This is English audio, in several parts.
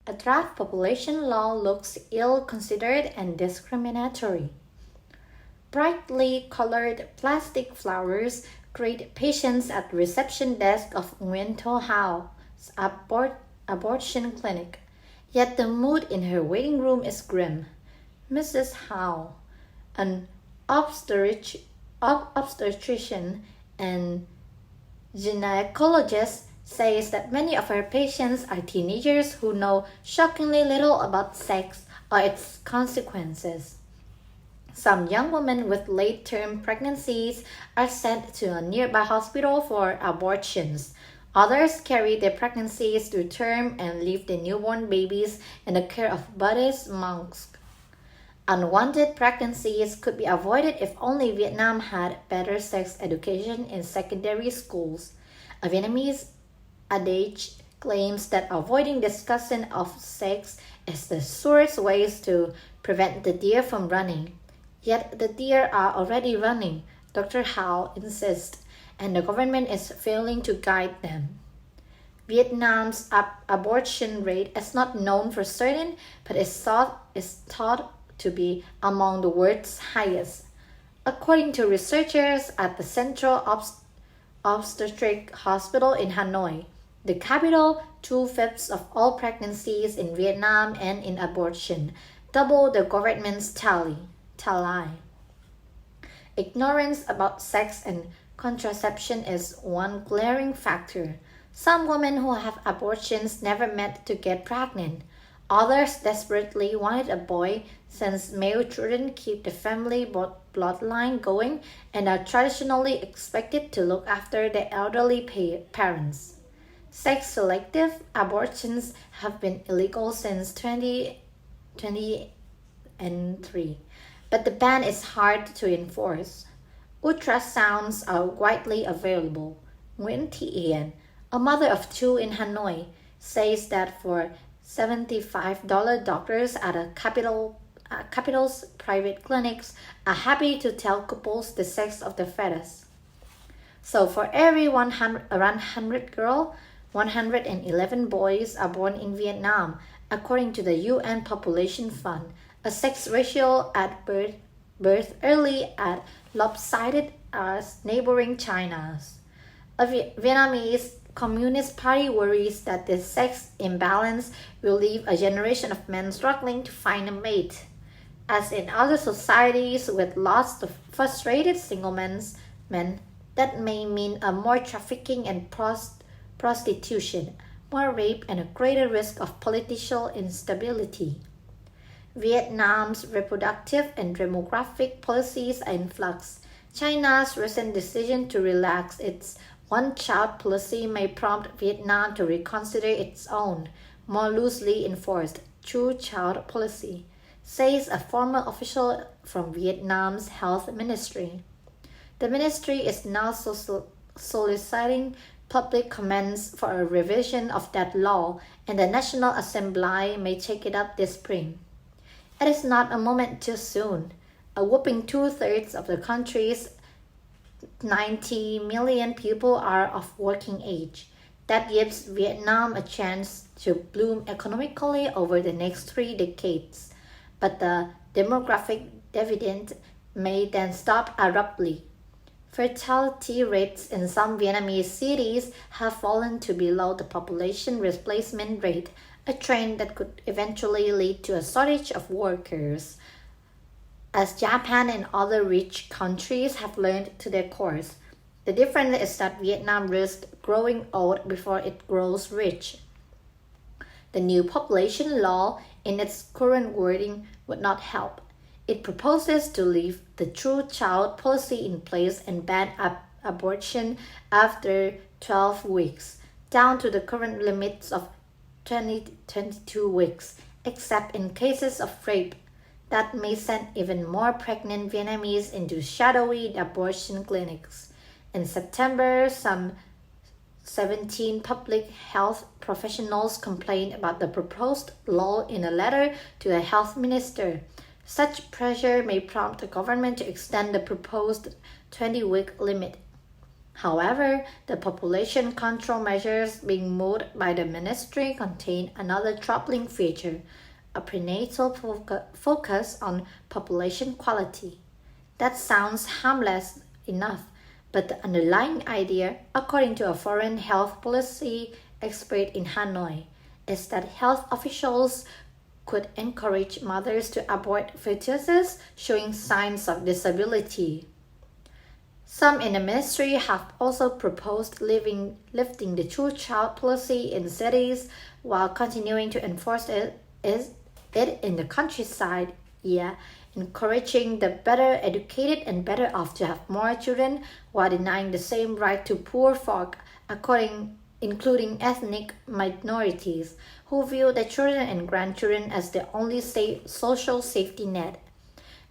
A draft population law looks ill-considered and discriminatory. Brightly colored plastic flowers greet patients at reception desk of Nguyen Tho Hao's abortion clinic. Yet the mood in her waiting room is grim. Mrs. Hao, an obstetrician and gynecologist, says that many of her patients are teenagers who know shockingly little about sex or its consequences. Some young women with late term pregnancies are sent to a nearby hospital for abortions. Others carry their pregnancies to term and leave the newborn babies in the care of Buddhist monks. Unwanted pregnancies could be avoided if only Vietnam had better sex education in secondary schools. A Vietnamese adage claims that avoiding discussion of sex is the surest way to prevent the deer from running. Yet the deer are already running, Dr. Hao insists, and the government is failing to guide them. Vietnam's abortion rate is not known for certain, but is thought to be among the world's highest. According to researchers at the Central Obstetric Hospital in Hanoi, the capital, 2/5 of all pregnancies in Vietnam end in abortion, double the government's tally. Ignorance about sex and contraception is one glaring factor. Some women who have abortions never meant to get pregnant. Others desperately wanted a boy since male children keep the family bloodline going and are traditionally expected to look after their elderly parents. Sex-selective abortions have been illegal since 2003, but the ban is hard to enforce. Ultrasounds are widely available. Nguyen Thị Hiền, a mother of two in Hanoi, says that for $75 doctors at a capital's private clinics are happy to tell couples the sex of the fetus. So for every around 100 girls, 111 boys are born in Vietnam, according to the UN Population Fund, a sex ratio at birth early as lopsided as neighboring China's. A Vietnamese Communist Party worries that this sex imbalance will leave a generation of men struggling to find a mate. As in other societies with lots of frustrated single men, that may mean a more trafficking and prostitution, more rape, and a greater risk of political instability. Vietnam's reproductive and demographic policies are in flux. China's recent decision to relax its one-child policy may prompt Vietnam to reconsider its own, more loosely enforced, two-child policy, says a former official from Vietnam's health ministry. The ministry is now soliciting public comments for a revision of that law, and the National Assembly may take it up this spring. It is not a moment too soon. A whopping 2/3 of the country's 90 million people are of working age. That gives Vietnam a chance to bloom economically over the next 3 decades. But the demographic dividend may then stop abruptly. Fertility rates in some Vietnamese cities have fallen to below the population replacement rate, a trend that could eventually lead to a shortage of workers. As Japan and other rich countries have learned to their course, the difference is that Vietnam risks growing old before it grows rich. The new population law, in its current wording, would not help. It proposes to leave the two-child policy in place and ban abortion after 12 weeks, down to the current limits of 22 weeks, except in cases of rape. That may send even more pregnant Vietnamese into shadowy abortion clinics. In September, some 17 public health professionals complained about the proposed law in a letter to a health minister. Such pressure may prompt the government to extend the proposed 20-week limit. However, the population control measures being moved by the ministry contain another troubling feature, a prenatal focus on population quality. That sounds harmless enough, but the underlying idea, according to a foreign health policy expert in Hanoi, is that health officials could encourage mothers to abort fetuses showing signs of disability. Some in the ministry have also proposed lifting the two-child policy in cities while continuing to enforce it in the countryside, yeah, encouraging the better educated and better off to have more children while denying the same right to poor folk, including ethnic minorities, who view their children and grandchildren as the only social safety net.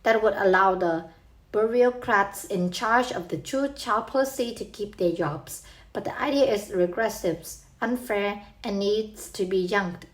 That would allow the bureaucrats in charge of the two-child policy to keep their jobs. But the idea is regressive, unfair, and needs to be yanked